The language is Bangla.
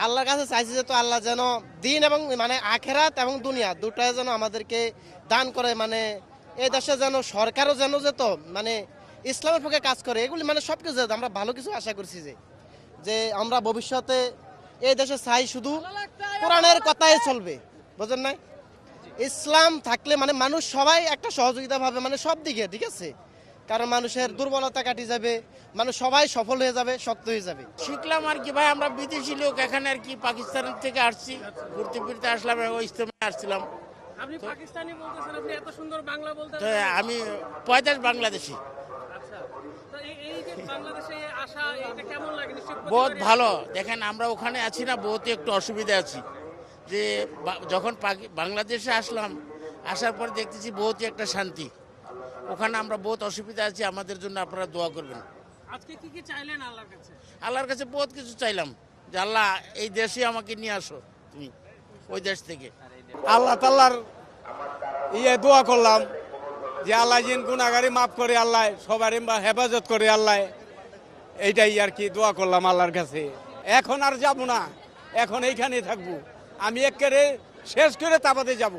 আল্লাহর কাছে চাইছি যে তো আল্লাহ যেন দিন এবং মানে আখেরাত এবং দুনিয়া দুটাই যেন আমাদেরকে দান করে, মানে এই দেশে যেন সরকারও যেন যেত মানে ইসলামের পক্ষে কাজ করে, এগুলি মানে সব কিছু আমরা ভালো কিছু আশা করছি যে যে আমরা ভবিষ্যতে এই দেশে চাই শুধু কোরআনের কথাই চলবে, বুঝেন নাই? ইসলাম থাকলে মানে মানুষ সবাই একটা সহযোগিতা ভাবে মানে সব দিকে, ঠিক আছে? কারণ মানুষের দুর্বলতা কাটিয়ে যাবে, মানুষ সবাই সফল হয়ে যাবে, শক্ত হয়ে যাবে। শিখলাম আর কি ভাই, আমরা বিদেশি লোক এখানে আর কি পাকিস্তান থেকে আসছি, ঘুরতে ফিরতে আসলাম, ওই ইজতেমায় আসছিলাম। আপনি পাকিস্তানি বলতেছেন, আপনি এত সুন্দর বাংলা বলতে তো আমি 45 বাংলাদেশি। আচ্ছা, তো এই যে বাংলাদেশে আসা এটা কেমন লাগে? নিশ্চয়ই বহুত প্রতিবারই ভালো। দেখেন আমরা ওখানে আছি না, বহুত একটু অসুবিধা আছি যে যখন বাংলাদেশে আসলাম, আসার পর দেখতেছি বহুত একটা শান্তি। ওখানে আমরা বহুত অসুবিধা আছি, আমাদের জন্য আপনারা দোয়া করবেন। আজকে কি চাইলেন আল্লাহর কাছে? আল্লাহর কাছে বহুত কিছু চাইলাম যে আল্লাহ এই দেশে আমাকে নিয়ে আসো তুমি ওই দেশ থেকে। আল্লাহ তাল্লার দোয়া করলাম যে আল্লাহ যিন গুনাহগারি মাফ করে, আল্লাহ সবারই হেফাজত করে, আল্লাহ এইটাই আর কি দোয়া করলাম আল্লাহর কাছে। এখন আর যাব না, এখন এইখানেই থাকবো। আমি একেবারে শেষ করে তাবাদে যাব।